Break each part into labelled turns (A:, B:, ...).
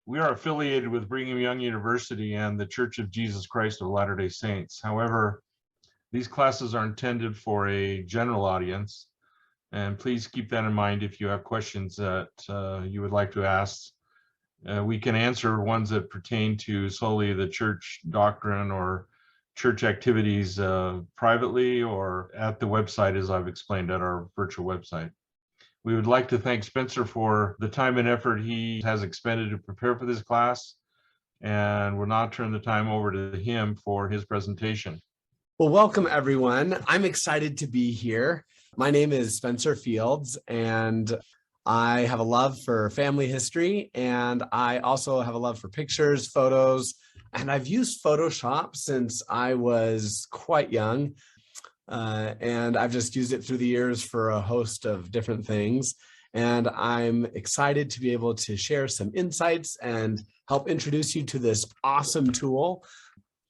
A: We are affiliated with Brigham Young University and the Church of Jesus Christ of Latter-day Saints. However, these classes are intended for a general audience, and please keep that in mind if you have questions that you would like to ask. We can answer ones that pertain to solely the church doctrine or church activities privately or at the website, as I've explained at our virtual website. We would like to thank Spencer for the time and effort he has expended to prepare for this class, and we'll now turn the time over to him for his presentation.
B: Well, welcome everyone. I'm excited to be here. My name is Spencer Fields, and I have a love for family history, and I also have a love for pictures, photos, and I've used Photoshop since I was quite young. And I've just used it through the years for a host of different things. And I'm excited to be able to share some insights and help introduce you to this awesome tool.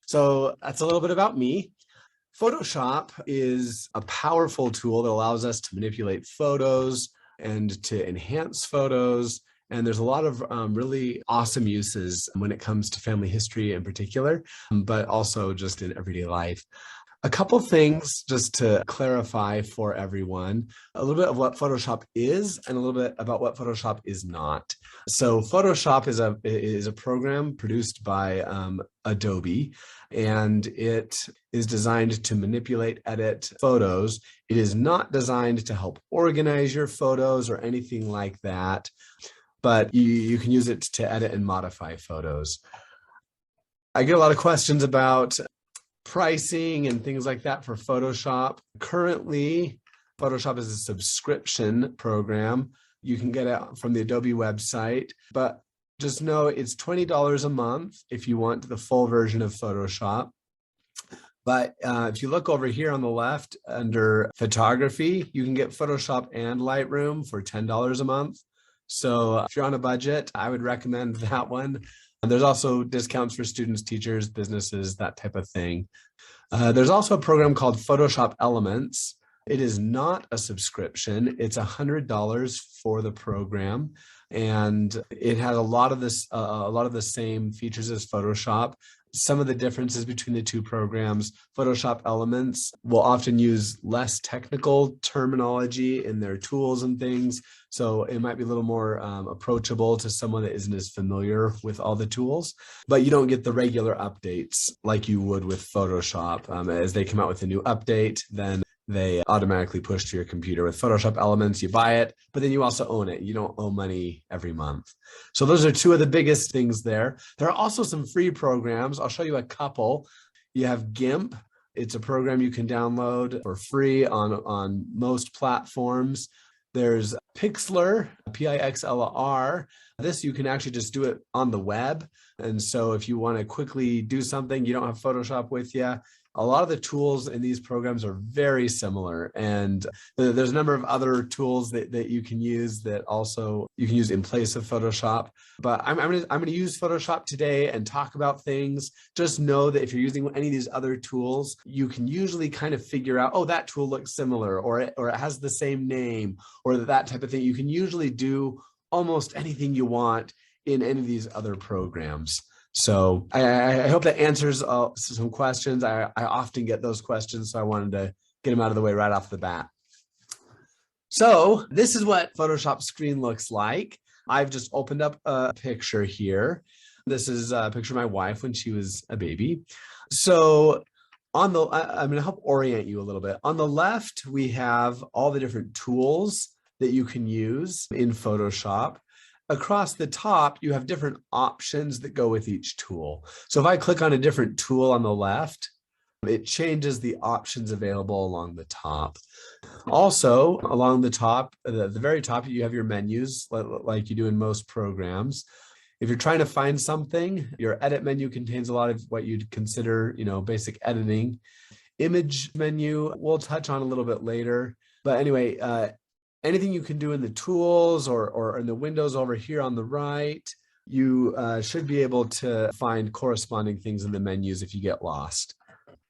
B: So that's a little bit about me. Photoshop is a powerful tool that allows us to manipulate photos and to enhance photos. And there's a lot of really awesome uses when it comes to family history in particular, but also just in everyday life. A couple things just to clarify for everyone, a little bit of what Photoshop is and a little bit about what Photoshop is not. So Photoshop is a program produced by Adobe, and it is designed to manipulate, edit photos. It is not designed to help organize your photos or anything like that, but you can use it to edit and modify photos. I get a lot of questions about pricing and things like that for Photoshop. Currently, Photoshop is a subscription program. You can get it from the Adobe website, but just know it's $20 a month if you want the full version of Photoshop. But if you look over here on the left under photography, you can get Photoshop and Lightroom for $10 a month. So if you're on a budget, I would recommend that one. And there's also discounts for students, teachers, businesses, that type of thing. There's also a program called Photoshop Elements. It is not a subscription. It's $100 for the program, and it has a lot of the same features as Photoshop. Some of the differences between the two programs: Photoshop Elements will often use less technical terminology in their tools and things, so it might be a little more approachable to someone that isn't as familiar with all the tools. But you don't get the regular updates like you would with Photoshop. As they come out with a new update, then they automatically push to your computer. With Photoshop Elements, you buy it, but then you also own it. You don't owe money every month. So those are two of the biggest things there. There are also some free programs. I'll show you a couple. You have GIMP. It's a program you can download for free on most platforms. There's Pixlr, Pixlr. This, you can actually just do it on the web. And so if you want to quickly do something, you don't have Photoshop with you, a lot of the tools in these programs are very similar, and there's a number of other tools that you can use that also you can use in place of Photoshop. But I'm gonna use Photoshop today and talk about things. Just know that if you're using any of these other tools, you can usually kind of figure out, oh, that tool looks similar, or it has the same name, or that type of thing. You can usually do almost anything you want in any of these other programs. So I hope that answers some questions. I often get those questions, so I wanted to get them out of the way right off the bat. So this is what Photoshop screen looks like. I've just opened up a picture here. This is a picture of my wife when she was a baby. So I'm going to help orient you a little bit. On the left, we have all the different tools that you can use in Photoshop. Across the top, you have different options that go with each tool. So if I click on a different tool on the left, it changes the options available along the top. Also, along the top, the very top, you have your menus like you do in most programs. If you're trying to find something, your edit menu contains a lot of what you'd consider, basic editing. Image menu, we'll touch on a little bit later. But anyway, anything you can do in the tools or in the windows over here on the right, you should be able to find corresponding things in the menus if you get lost.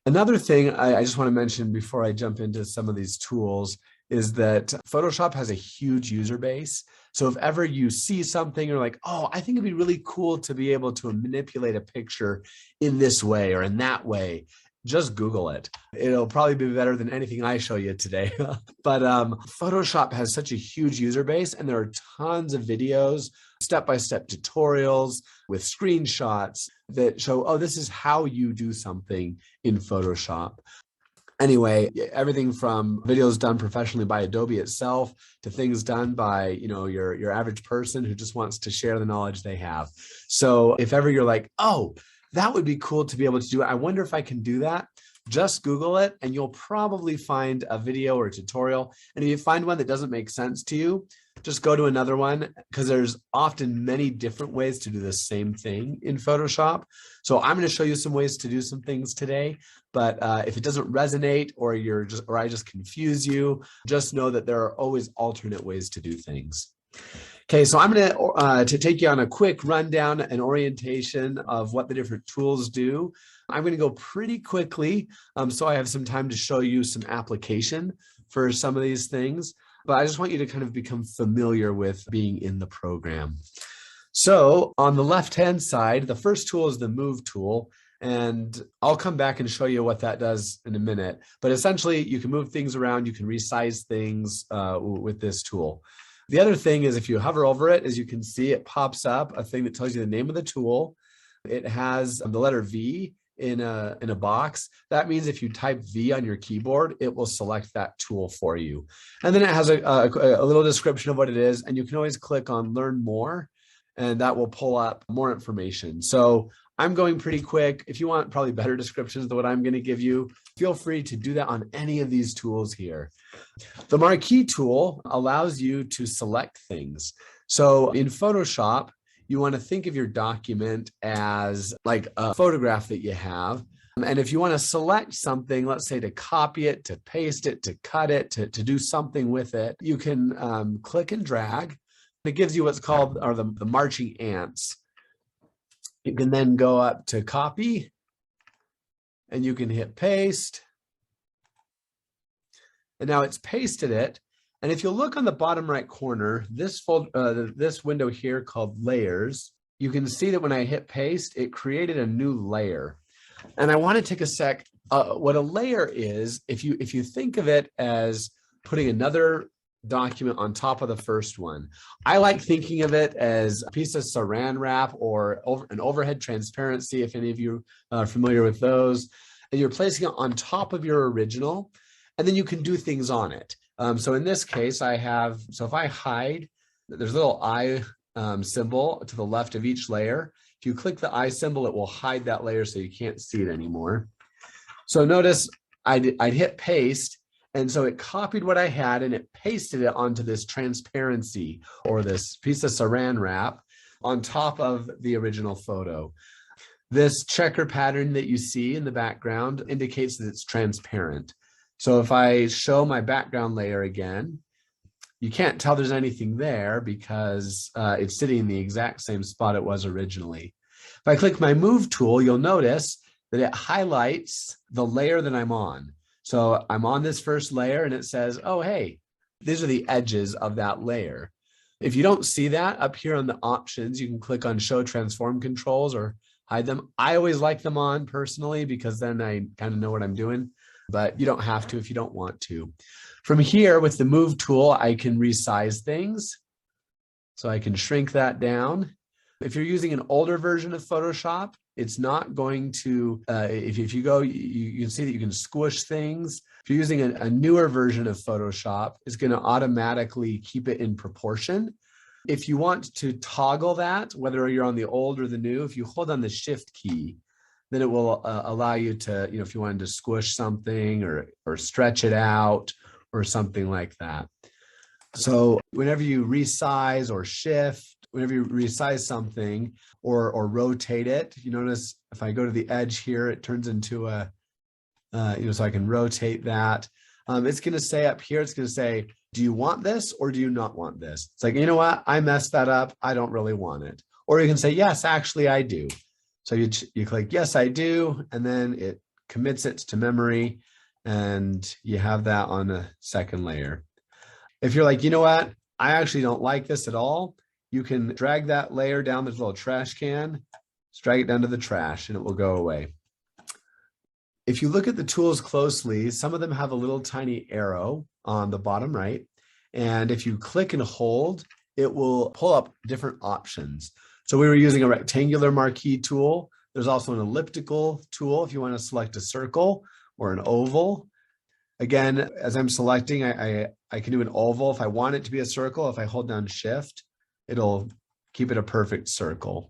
B: Another thing I just want to mention before I jump into some of these tools is that Photoshop has a huge user base. So if ever you see something, you're like, oh, I think it'd be really cool to be able to manipulate a picture in this way or in that way, just Google it. It'll probably be better than anything I show you today. But Photoshop has such a huge user base, and there are tons of videos, step-by-step tutorials with screenshots that show, oh, this is how you do something in Photoshop. Anyway, everything from videos done professionally by Adobe itself to things done by, your average person who just wants to share the knowledge they have. So if ever you're like, oh, that would be cool to be able to do it, I wonder if I can do that, just Google it and you'll probably find a video or a tutorial. And if you find one that doesn't make sense to you, just go to another one, because there's often many different ways to do the same thing in Photoshop. So I'm going to show you some ways to do some things today, but if it doesn't resonate or I just confuse you, just know that there are always alternate ways to do things. Okay, so I'm going to take you on a quick rundown and orientation of what the different tools do. I'm going to go pretty quickly, so I have some time to show you some application for some of these things. But I just want you to kind of become familiar with being in the program. So on the left-hand side, the first tool is the Move tool. And I'll come back and show you what that does in a minute. But essentially, you can move things around. You can resize things with this tool. The other thing is, if you hover over it, as you can see, it pops up a thing that tells you the name of the tool. It has the letter V in a box. That means if you type V on your keyboard, it will select that tool for you. And then it has a little description of what it is, and you can always click on Learn More, and that will pull up more information. So I'm going pretty quick. If you want probably better descriptions than what I'm going to give you, feel free to do that on any of these tools here. The Marquee tool allows you to select things. So in Photoshop, you want to think of your document as like a photograph that you have. And if you want to select something, let's say to copy it, to paste it, to cut it, to do something with it, you can click and drag. It gives you what's called the marching ants. You can then go up to copy and you can hit paste. And now it's pasted it. And if you look on the bottom right corner, this window here called layers, you can see that when I hit paste, it created a new layer. And I want to take a sec. What a layer is, if you think of it as putting another document on top of the first one, I like thinking of it as a piece of saran wrap or an overhead transparency, if any of you are familiar with those. And you're placing it on top of your original, and then you can do things on it. So in this case, if I hide, there's a little eye symbol to the left of each layer. If you click the eye symbol, it will hide that layer so you can't see it anymore. So notice I'd hit paste, and so it copied what I had and it pasted it onto this transparency or this piece of saran wrap on top of the original photo. This checker pattern that you see in the background indicates that it's transparent. So if I show my background layer again, you can't tell there's anything there because it's sitting in the exact same spot it was originally. If I click my Move tool, you'll notice that it highlights the layer that I'm on. So I'm on this first layer and it says, oh, hey, these are the edges of that layer. If you don't see that up here on the options, you can click on Show Transform Controls or hide them. I always like them on personally because then I kind of know what I'm doing. But you don't have to if you don't want to. From here with the Move tool, I can resize things. So I can shrink that down. If you're using an older version of Photoshop, it's not going to, if you go, you can see that you can squish things. If you're using a newer version of Photoshop, it's going to automatically keep it in proportion. If you want to toggle that, whether you're on the old or the new, if you hold on the Shift key, then it will allow you to, if you wanted to squish something or stretch it out or something like that. So whenever you resize or shift, whenever you resize something or rotate it, you notice if I go to the edge here, it turns into a, so I can rotate that. It's going to say up here, it's going to say, do you want this or do you not want this? It's like, you know what? I messed that up. I don't really want it. Or you can say, yes, actually I do. So you click, yes, I do, and then it commits it to memory, and you have that on a second layer. If you're like, you know what, I actually don't like this at all, you can drag that layer down. There's a little trash can, just drag it down to the trash and it will go away. If you look at the tools closely, some of them have a little tiny arrow on the bottom right. And if you click and hold, it will pull up different options. So we were using a rectangular marquee tool. There's also an elliptical tool if you want to select a circle or an oval. Again, as I'm selecting, I can do an oval. If I want it to be a circle, if I hold down Shift, it'll keep it a perfect circle.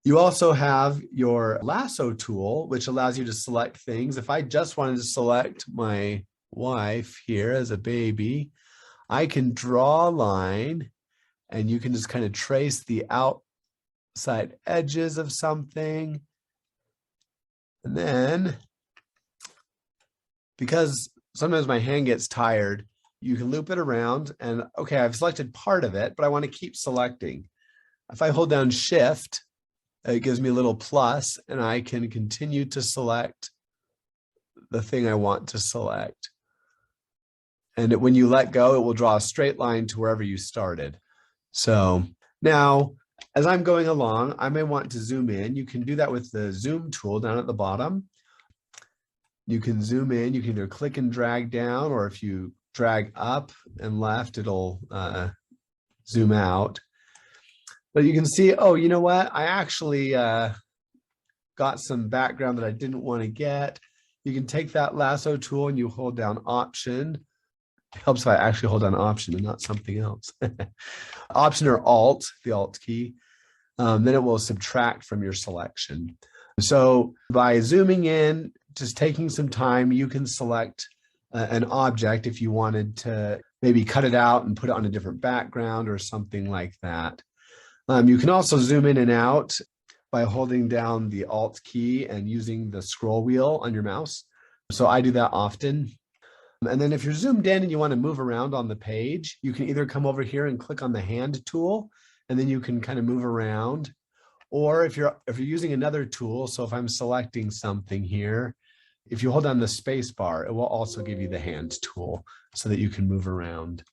B: You also have your Lasso Tool, which allows you to select things. If I just wanted to select my wife here as a baby, I can draw a line and you can just kind of trace the outside edges of something. And then, because sometimes my hand gets tired, you can loop it around and okay, I've selected part of it, but I want to keep selecting. If I hold down Shift, it gives me a little plus and I can continue to select the thing I want to select. And when you let go, it will draw a straight line to wherever you started. So now, as I'm going along, I may want to zoom in. You can do that with the zoom tool down at the bottom. You can zoom in, you can either click and drag down, or if you drag up and left, it'll zoom out. But you can see, oh, you know what? I actually got some background that I didn't want to get. You can take that lasso tool and you hold down Option. It helps if I actually hold down Option and not something else. Option or Alt, the Alt key. Then it will subtract from your selection. So by zooming in, just taking some time, you can select an object if you wanted to maybe cut it out and put it on a different background or something like that. You can also zoom in and out by holding down the Alt key and using the scroll wheel on your mouse. So I do that often. And then if you're zoomed in and you want to move around on the page, you can either come over here and click on the hand tool, and then you can kind of move around. Or if you're using another tool, so if I'm selecting something here, if you hold down the space bar, it will also give you the hand tool so that you can move around.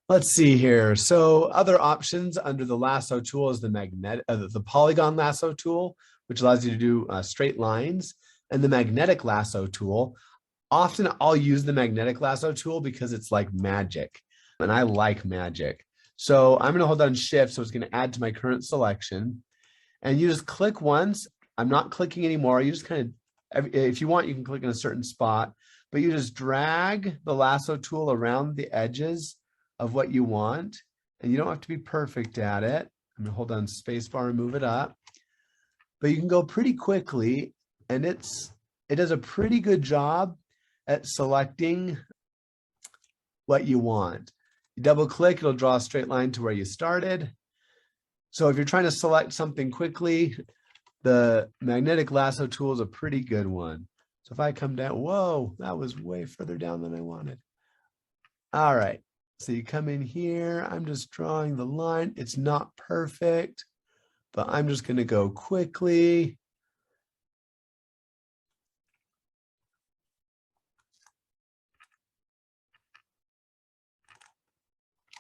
B: Let's see here. So other options under the lasso tool is the polygon lasso tool, which allows you to do straight lines, and the magnetic lasso tool. Often I'll use the magnetic lasso tool because it's like magic, and I like magic. So I'm going to hold down Shift, so it's going to add to my current selection, and you just click once. I'm not clicking anymore. You just kind of, if you want, you can click in a certain spot, but you just drag the lasso tool around the edges of what you want, and you don't have to be perfect at it. I'm going to hold down spacebar and move it up, but you can go pretty quickly, and it does a pretty good job at selecting what you want. You double click, it'll draw a straight line to where you started. So if you're trying to select something quickly, the magnetic lasso tool is a pretty good one. So if I come down, whoa, that was way further down than I wanted. All right, so you come in here, I'm just drawing the line. It's not perfect, but I'm just gonna go quickly.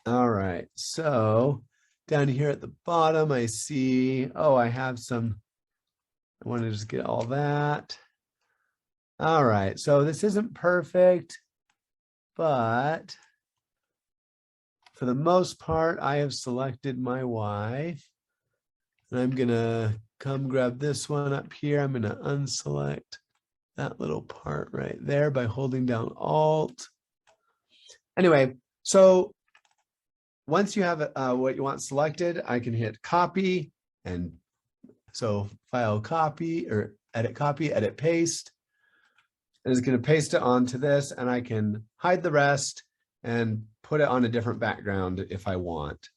B: All right, so down here at the bottom, I see, oh, I have some, I want to just get all that. All right, so this isn't perfect, but for the most part, I have selected my wife. And I'm gonna come grab this one up here. I'm gonna unselect that little part right there by holding down Alt. Anyway, so once you have what you want selected, I can hit copy, and so file copy or edit paste. And it's going to paste it onto this, and I can hide the rest and put it on a different background if I want.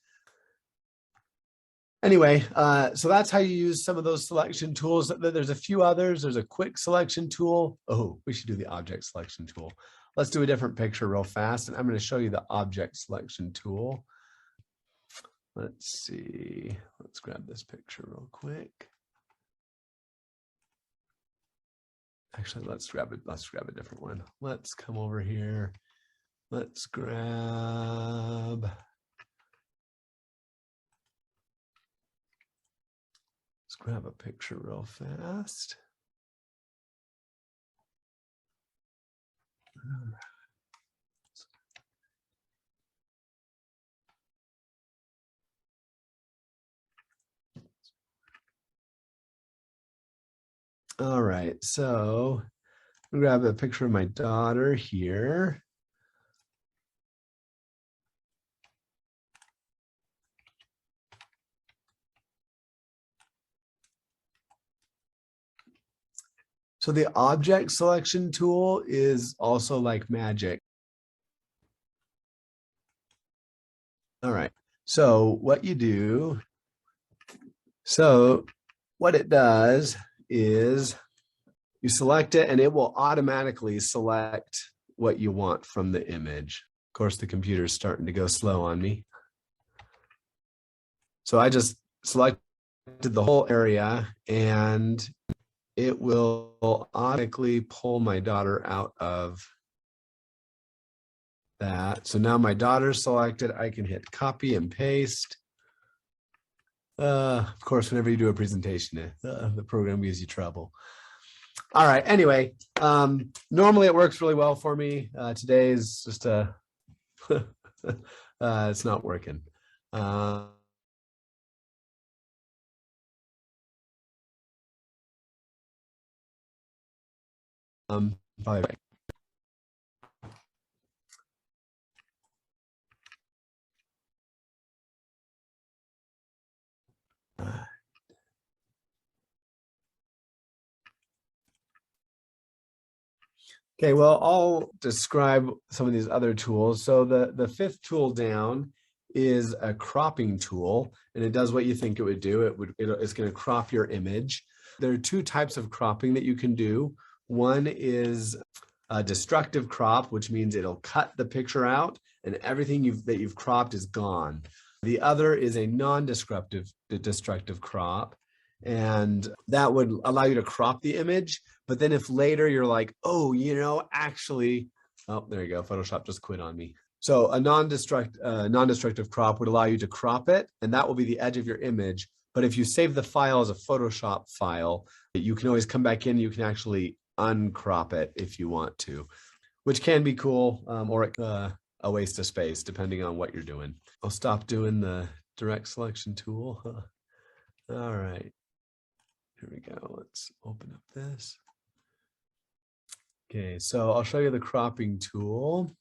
B: Anyway, so that's how you use some of those selection tools. There's a few others. There's a quick selection tool. Oh, we should do the object selection tool. Let's do a different picture real fast, and I'm going to show you the object selection tool. Let's see. Let's grab this picture real quick. Actually, let's grab a different one. Let's come over here Let's grab. Let's grab a picture real fast. All right, so I'm gonna grab a picture of my daughter here. So the object selection tool is also like magic. All right, so what you do, so what it does is you select it and it will automatically select what you want from the image. Of course, the computer's starting to go slow on me. So I just selected the whole area and it will automatically pull my daughter out of that. So now my daughter's selected. I can hit copy and paste. Of course, whenever you do a presentation, the program gives you trouble. All right. Anyway, normally it works really well for me. Today is just a, it's not working. Probably right. Okay, well, I'll describe some of these other tools. So the fifth tool down is a cropping tool, and it does what you think it would do. It's going to crop your image. There are two types of cropping that you can do. One is a destructive crop, which means it'll cut the picture out and everything that you've cropped is gone. The other is a non-destructive crop, and that would allow you to crop the image. But then if later you're like, oh, actually, oh, there you go. Photoshop just quit on me. So a non-destructive crop would allow you to crop it, and that will be the edge of your image. But if you save the file as a Photoshop file, you can always come back in. You can actually uncrop it if you want to, which can be cool, or a waste of space, depending on what you're doing. I'll stop doing the direct selection tool. All right. Here we go. Let's open up this. Okay, so I'll show you the cropping tool.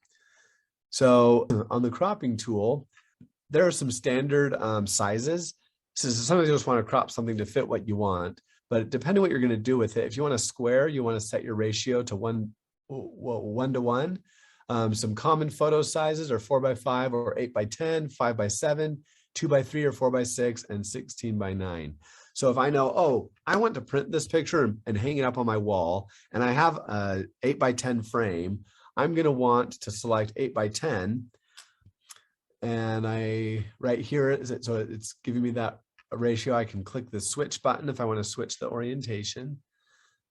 B: So on the cropping tool, there are some standard sizes. So sometimes you just want to crop something to fit what you want, but depending what you're going to do with it, if you want a square, you want to set your ratio to 1 to 1. Some common photo sizes are 4x5 or 8x10, 5x7, 2x3 or 4x6, and 16x9. So if I know, oh, I want to print this picture and hang it up on my wall, and I have a 8x10 frame, I'm going to want to select 8x10. And right here, so it's giving me that ratio. I can click the switch button if I want to switch the orientation.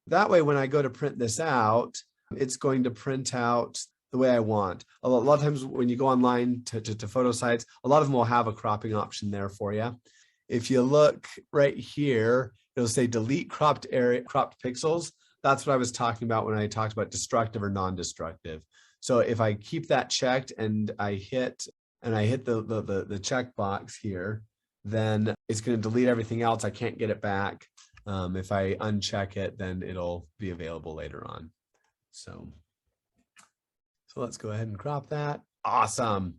B: That way, when I go to print this out, it's going to print out the way I want. A lot of times when you go online to photo sites, a lot of them will have a cropping option there for you. If you look right here, it'll say delete cropped pixels. That's what I was talking about when I talked about destructive or non-destructive. So if I keep that checked and I hit the check box here, then it's going to delete everything else. I can't get it back. If I uncheck it, then it'll be available later on. So let's go ahead and crop that. Awesome.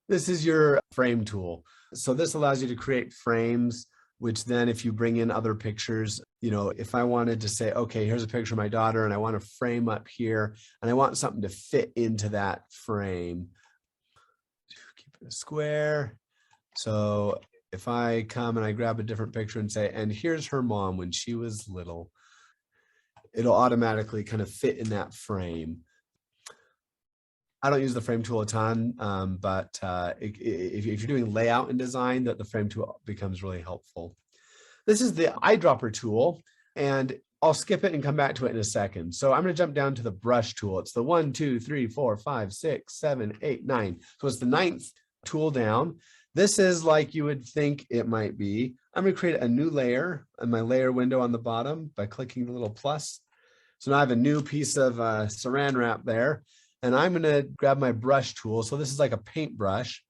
B: This is your frame tool. So this allows you to create frames, which then if you bring in other pictures, if I wanted to say, okay, here's a picture of my daughter and I want a frame up here and I want something to fit into that frame. Keep it a square. So if I come and I grab a different picture and say, and here's her mom when she was little, it'll automatically kind of fit in that frame. I don't use the frame tool a ton, but if you're doing layout and design, the frame tool becomes really helpful. This is the eyedropper tool, and I'll skip it and come back to it in a second. So I'm going to jump down to the brush tool. It's the 1, 2, 3, 4, 5, 6, 7, 8, 9. So it's the 9th tool down. This is like you would think it might be. I'm going to create a new layer in my layer window on the bottom by clicking the little plus. So now I have a new piece of saran wrap there, and I'm going to grab my brush tool. So this is like a paintbrush.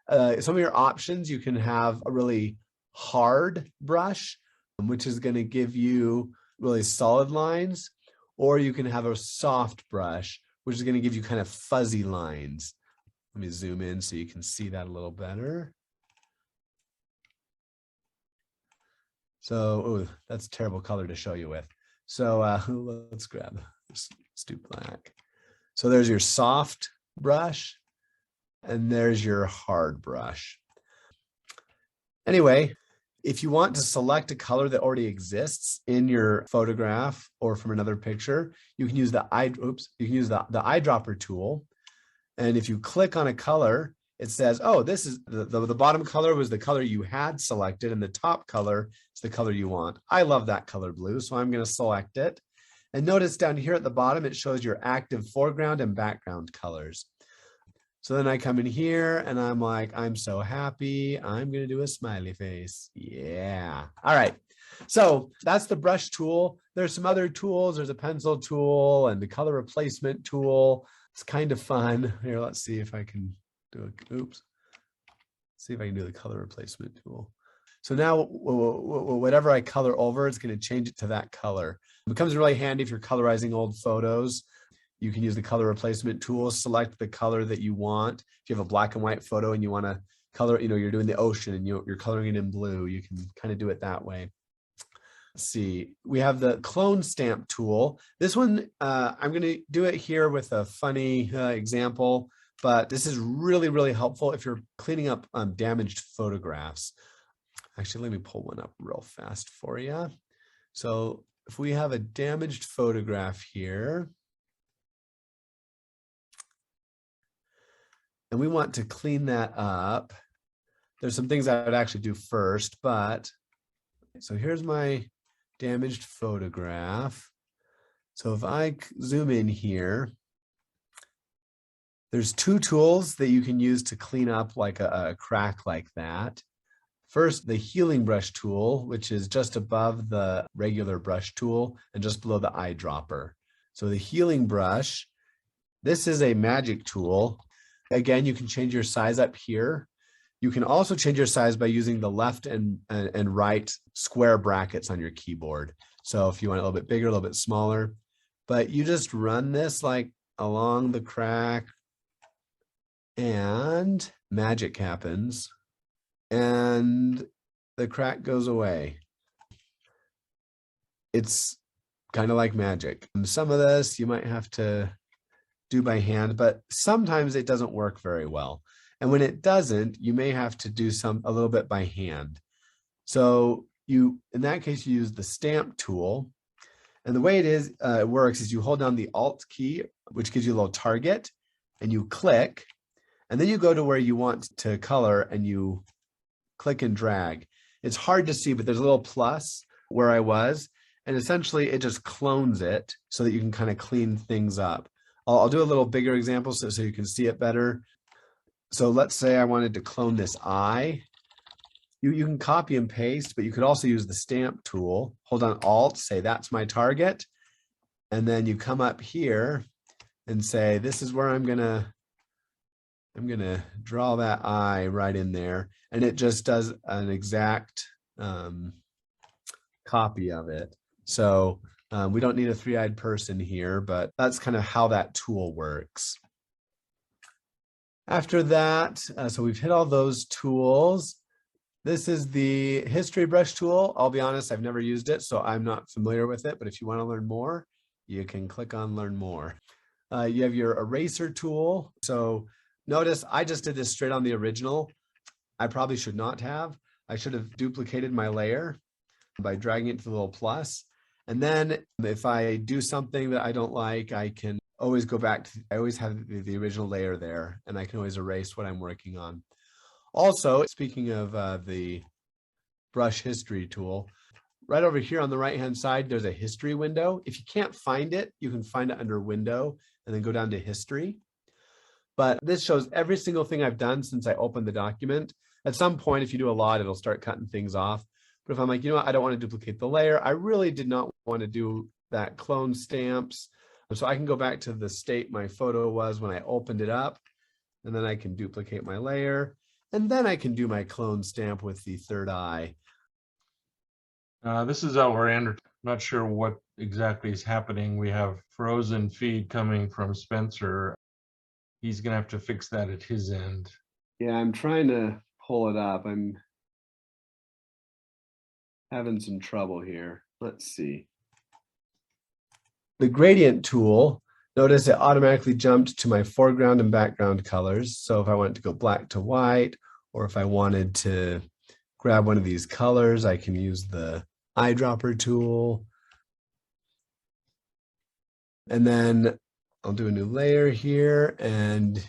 B: Some of your options, you can have a really hard brush, which is going to give you really solid lines, or you can have a soft brush, which is going to give you kind of fuzzy lines. Let me zoom in so you can see that a little better. So, oh, that's a terrible color to show you with. So let's grab, let's do black. So there's your soft brush, and there's your hard brush. Anyway, if you want to select a color that already exists in your photograph or from another picture, you can use the eyedropper tool. And if you click on a color, it says, oh, this is the bottom color was the color you had selected, and the top color is the color you want. I love that color blue, so I'm going to select it. And notice down here at the bottom, it shows your active foreground and background colors. So then I come in here and I'm like, I'm so happy. I'm going to do a smiley face. Yeah. All right. So that's the brush tool. There's some other tools. There's a pencil tool and the color replacement tool. It's kind of fun. Here, let's see if I can do it. Oops. See if I can do the color replacement tool. So now whatever I color over, it's going to change it to that color. It becomes really handy if you're colorizing old photos. You can use the color replacement tool, select the color that you want. If you have a black and white photo and you want to color, you're doing the ocean and you're coloring it in blue, you can kind of do it that way. Let's see, we have the clone stamp tool. This one, I'm going to do it here with a funny example, but this is really, really helpful if you're cleaning up damaged photographs. Actually, let me pull one up real fast for you. So if we have a damaged photograph here, and we want to clean that up, there's some things I would actually do first, but so here's my damaged photograph. So if I zoom in here, there's two tools that you can use to clean up like a crack like that. First, the healing brush tool, which is just above the regular brush tool and just below the eyedropper. So the healing brush, this is a magic tool. Again, you can change your size up here. You can also change your size by using the left and right square brackets on your keyboard. So if you want it a little bit bigger, a little bit smaller, but you just run this like along the crack and magic happens and the crack goes away. It's kind of like magic. And some of this you might have to do by hand, but sometimes it doesn't work very well. And when it doesn't, you may have to do a little bit by hand. So in that case, you use the stamp tool. And the way it works is you hold down the Alt key, which gives you a little target, and you click, and then you go to where you want to color and you click and drag. It's hard to see, but there's a little plus where I was, and essentially it just clones it so that you can kind of clean things up. I'll do a little bigger example so you can see it better. So let's say I wanted to clone this eye. You can copy and paste, but you could also use the stamp tool. Hold on Alt, say that's my target. And then you come up here and say, this is where I'm gonna draw that eye right in there. And it just does an exact copy of it. So we don't need a three-eyed person here, but that's kind of how that tool works. After that, so we've hit all those tools. This is the history brush tool. I'll be honest, I've never used it, so I'm not familiar with it, but if you want to learn more, you can click on learn more. You have your eraser tool. So notice I just did this straight on the original. I probably should not have. I should have duplicated my layer by dragging it to the little plus. And then if I do something that I don't like, I can always go back to, I always have the original layer there, and I can always erase what I'm working on. Also, speaking of the brush history tool, right over here on the right-hand side, there's a history window. If you can't find it, you can find it under window and then go down to history. But this shows every single thing I've done since I opened the document. At some point, if you do a lot, it'll start cutting things off. But if I'm like, you know what, I don't want to duplicate the layer. I really did not want to do that clone stamps. So I can go back to the state my photo was when I opened it up, and then I can duplicate my layer. And then I can do my clone stamp with the third eye.
A: This is Outlander. Not sure what exactly is happening. We have frozen feed coming from Spencer. He's going to have to fix that at his end.
B: Yeah, I'm trying to pull it up. I'm having some trouble here. Let's see. The gradient tool, notice it automatically jumped to my foreground and background colors. So if I wanted to go black to white, or if I wanted to grab one of these colors, I can use the Eyedropper tool. And then I'll do a new layer here, and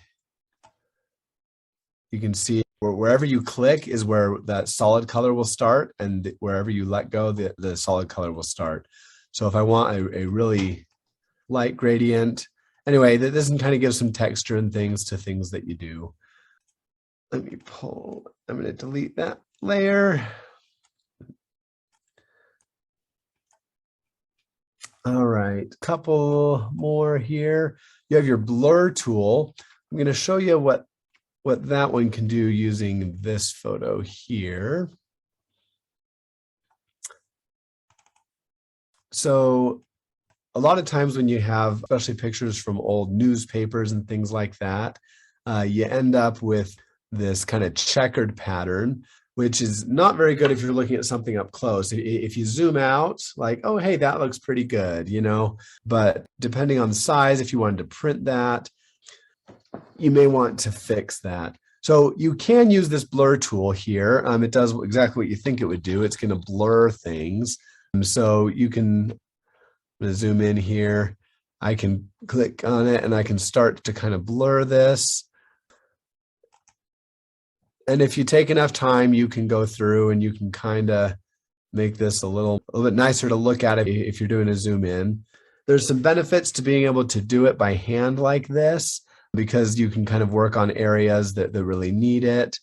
B: you can see wherever you click is where that solid color will start, and wherever you let go, the solid color will start. So if I want a really light gradient, anyway, this can kind of give some texture and things to things that you do. Let me pull, I'm going to delete that layer. All right, couple more here. You have your blur tool. I'm going to show you what that one can do using this photo here. So a lot of times when you have, especially pictures from old newspapers and things like that, you end up with this kind of checkered pattern, which is not very good if you're looking at something up close. If you zoom out, like, oh, hey, that looks pretty good, you know, but depending on the size, if you wanted to print that, you may want to fix that. So you can use this blur tool here. It does exactly what you think it would do. It's going to blur things. So you can, I'm going to zoom in here. I can click on it and I can start to kind of blur this. And if you take enough time, you can go through and you can kind of make this a little bit nicer to look at if you're doing a zoom in. There's some benefits to being able to do it by hand like this, because you can kind of work on areas that really need it,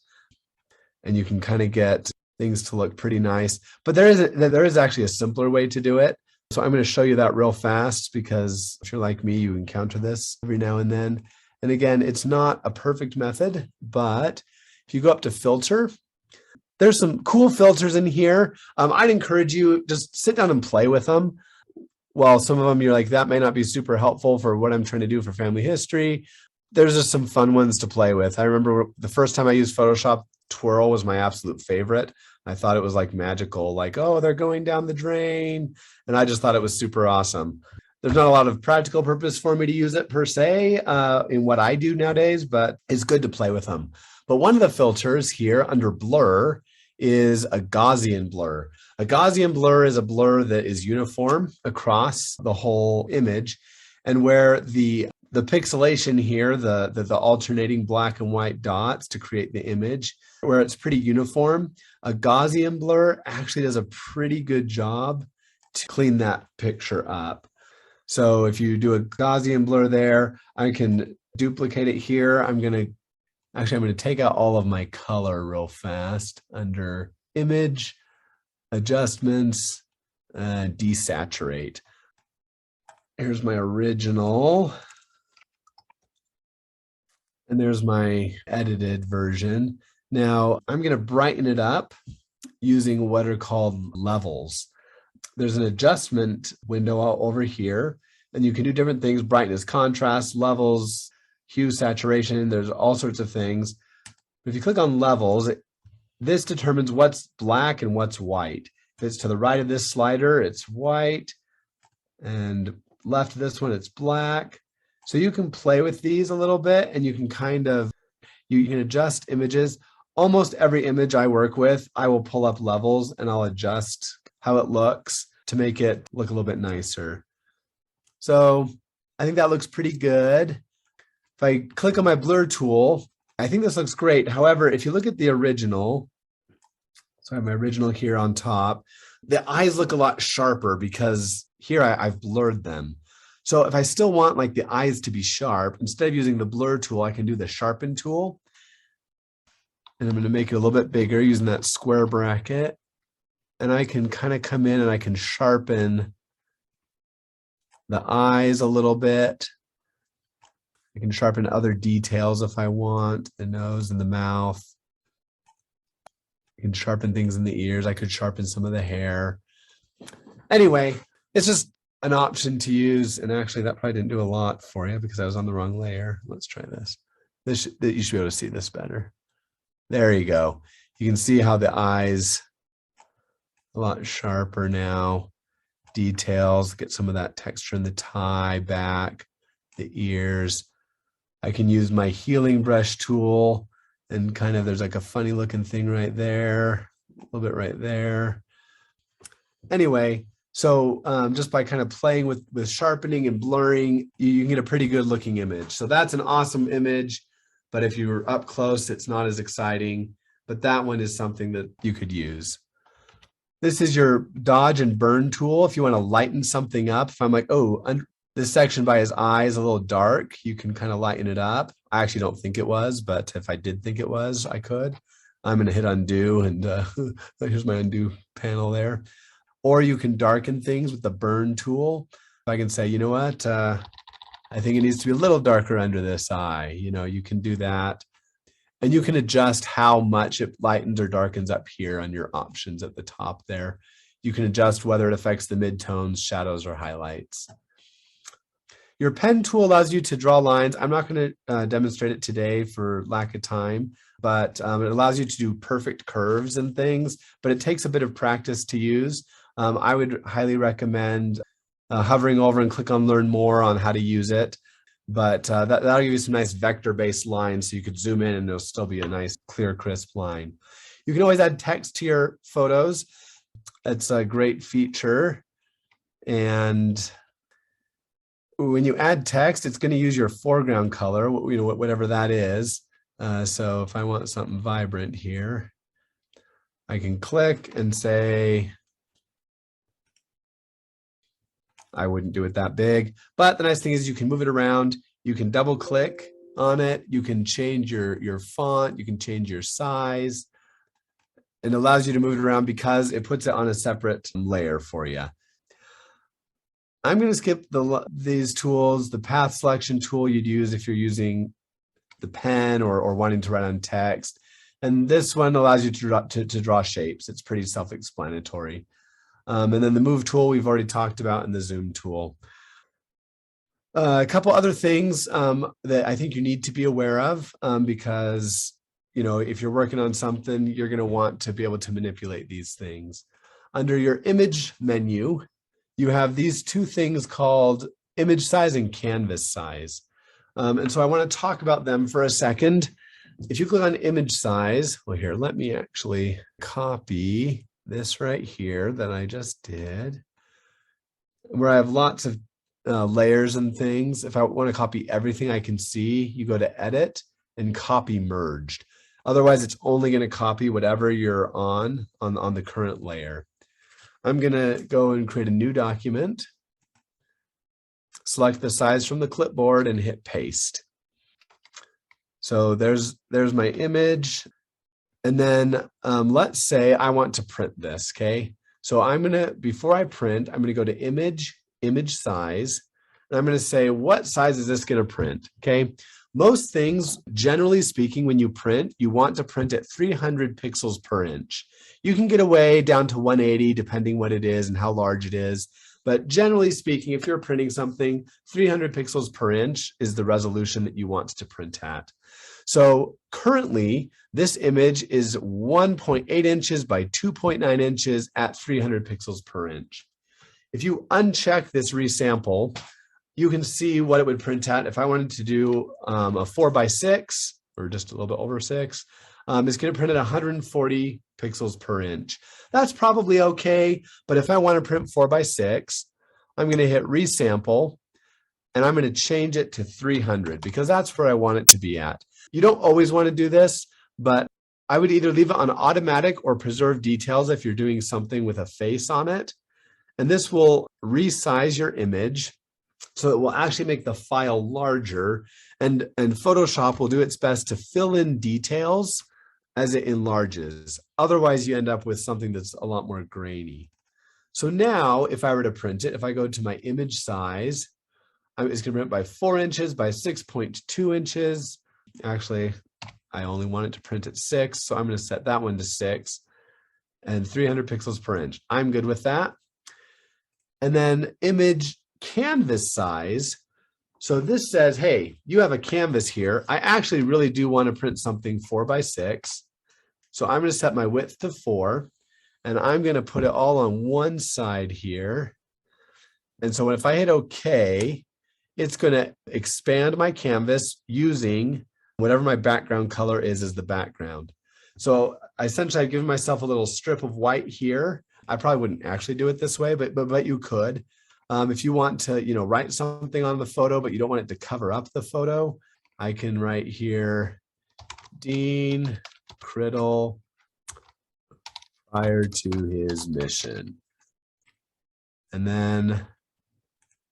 B: and you can kind of get things to look pretty nice. But there is actually a simpler way to do it. So I'm going to show you that real fast, because if you're like me, you encounter this every now and then. And again, it's not a perfect method, but if you go up to filter, there's some cool filters in here. I'd encourage you just sit down and play with them. While some of them you're like, that may not be super helpful for what I'm trying to do for family history, there's just some fun ones to play with. I remember the first time I used Photoshop, twirl was my absolute favorite. I thought it was like magical, like, oh, they're going down the drain. And I just thought it was super awesome. There's not a lot of practical purpose for me to use it per se in what I do nowadays, but it's good to play with them. But one of the filters here under blur is a Gaussian blur. A Gaussian blur is a blur that is uniform across the whole image, and where the pixelation here, the alternating black and white dots to create the image, where it's pretty uniform, a Gaussian blur actually does a pretty good job to clean that picture up. So if you do a Gaussian blur there, I can duplicate it here. I'm going to take out all of my color real fast under image, adjustments, desaturate. Here's my original. And there's my edited version. Now I'm going to brighten it up using what are called levels. There's an adjustment window over here, and you can do different things: brightness, contrast, levels, hue, saturation. There's all sorts of things. If you click on levels, this determines what's black and what's white. If it's to the right of this slider, it's white, and left of this one, it's black. So you can play with these a little bit, and you can you can adjust images. Almost every image I work with, I will pull up levels and I'll adjust how it looks to make it look a little bit nicer. So I think that looks pretty good. If I click on my blur tool, I think this looks great. However, if you look at the original, So I have my original here on top. The eyes look a lot sharper because here I've blurred them. So if I still want like the eyes to be sharp, instead of using the blur tool, I can do the sharpen tool. And I'm going to make it a little bit bigger using that square bracket. And I can kind of come in and I can sharpen the eyes a little bit. I can sharpen other details if I want, the nose and the mouth. I can sharpen things in the ears. I could sharpen some of the hair. Anyway, it's just an option to use. And actually that probably didn't do a lot for you because I was on the wrong layer. Let's try this. You should be able to see this better. There you go. You can see how the eyes a lot sharper now. Details, get some of that texture in the tie back, the ears. I can use my healing brush tool and kind of, there's like a funny looking thing right there, a little bit right there. Anyway, so just by kind of playing with sharpening and blurring, you can get a pretty good looking image. So that's an awesome image, but if you're up close, it's not as exciting, but that one is something that you could use. This is your dodge and burn tool. If you want to lighten something up, if I'm like, oh, this section by his eye is a little dark, you can kind of lighten it up. I actually don't think it was, but if I did think it was, I could. I'm going to hit undo and here's my undo panel there. Or you can darken things with the burn tool. I can say, you know what, I think it needs to be a little darker under this eye. You know, you can do that. And you can adjust how much it lightens or darkens up here on your options at the top there. You can adjust whether it affects the midtones, shadows, or highlights. Your pen tool allows you to draw lines. I'm not going to demonstrate it today for lack of time, but it allows you to do perfect curves and things, but it takes a bit of practice to use. I would highly recommend hovering over and click on Learn More on how to use it. But that'll give you some nice vector-based lines so you could zoom in and it'll still be a nice, clear, crisp line. You can always add text to your photos. It's a great feature. And when you add text, it's going to use your foreground color, you know, whatever that is. So if I want something vibrant here, I can click and say, I wouldn't do it that big, but the nice thing is you can move it around. You can double click on it. You can change your font. You can change your size. And it allows you to move it around because it puts it on a separate layer for you. I'm going to skip these tools. The path selection tool you'd use if you're using the pen or wanting to write on text. And this one allows you to draw shapes. It's pretty self-explanatory. And then the move tool we've already talked about, and the zoom tool. A couple other things that I think you need to be aware of because, you know, if you're working on something, you're going to want to be able to manipulate these things. Under your image menu, you have these two things called image size and canvas size. And so I want to talk about them for a second. If you click on image size, well, here, let me actually copy this right here that I just did, where I have lots of layers and things. If I want to copy everything I can see, you go to edit and copy merged. Otherwise, it's only going to copy whatever you're on the current layer. I'm going to go and create a new document, select the size from the clipboard and hit paste. So there's my image. And then let's say I want to print this, okay? So I'm gonna, before I print, I'm gonna go to image size, and I'm gonna say, what size is this gonna print, okay? Most things, generally speaking, when you print, you want to print at 300 pixels per inch. You can get away down to 180, depending what it is and how large it is. But generally speaking, if you're printing something, 300 pixels per inch is the resolution that you want to print at. So currently, this image is 1.8 inches by 2.9 inches at 300 pixels per inch. If you uncheck this resample, you can see what it would print at. If I wanted to do a 4:6 or just a little bit over 6, it's going to print at 140 pixels per inch. That's probably okay, but if I want to print 4:6, I'm going to hit resample and I'm going to change it to 300 because that's where I want it to be at. You don't always want to do this, but I would either leave it on automatic or preserve details if you're doing something with a face on it. And this will resize your image so it will actually make the file larger. And Photoshop will do its best to fill in details as it enlarges. Otherwise, you end up with something that's a lot more grainy. So now if I were to print it, if I go to my image size, it's going to print by 4 inches by 6.2 inches. Actually, I only want it to print at 6, so I'm going to set that one to 6 and 300 pixels per inch. I'm good with that. And then image canvas size. So this says, hey, you have a canvas here. I actually really do want to print something 4 by 6. So I'm going to set my width to 4, and I'm going to put it all on one side here. And so if I hit OK, it's going to expand my canvas using whatever my background color is as the background. So essentially I've given myself a little strip of white here. I probably wouldn't actually do it this way, but you could. If you want to, write something on the photo, but you don't want it to cover up the photo, I can write here, Dean Criddle prior to his mission. And then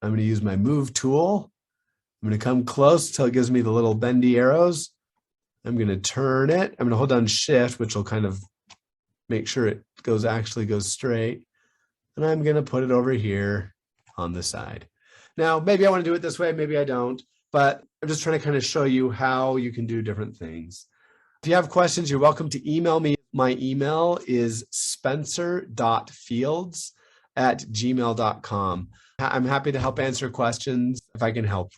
B: I'm going to use my move tool. I'm going to come close till it gives me the little bendy arrows. I'm going to turn it. I'm going to hold down shift, which will kind of make sure it actually goes straight. And I'm going to put it over here on the side. Now, maybe I want to do it this way, maybe I don't, but I'm just trying to kind of show you how you can do different things. If you have questions, you're welcome to email me. My email is spencer.fields@gmail.com. I'm happy to help answer questions if I can help.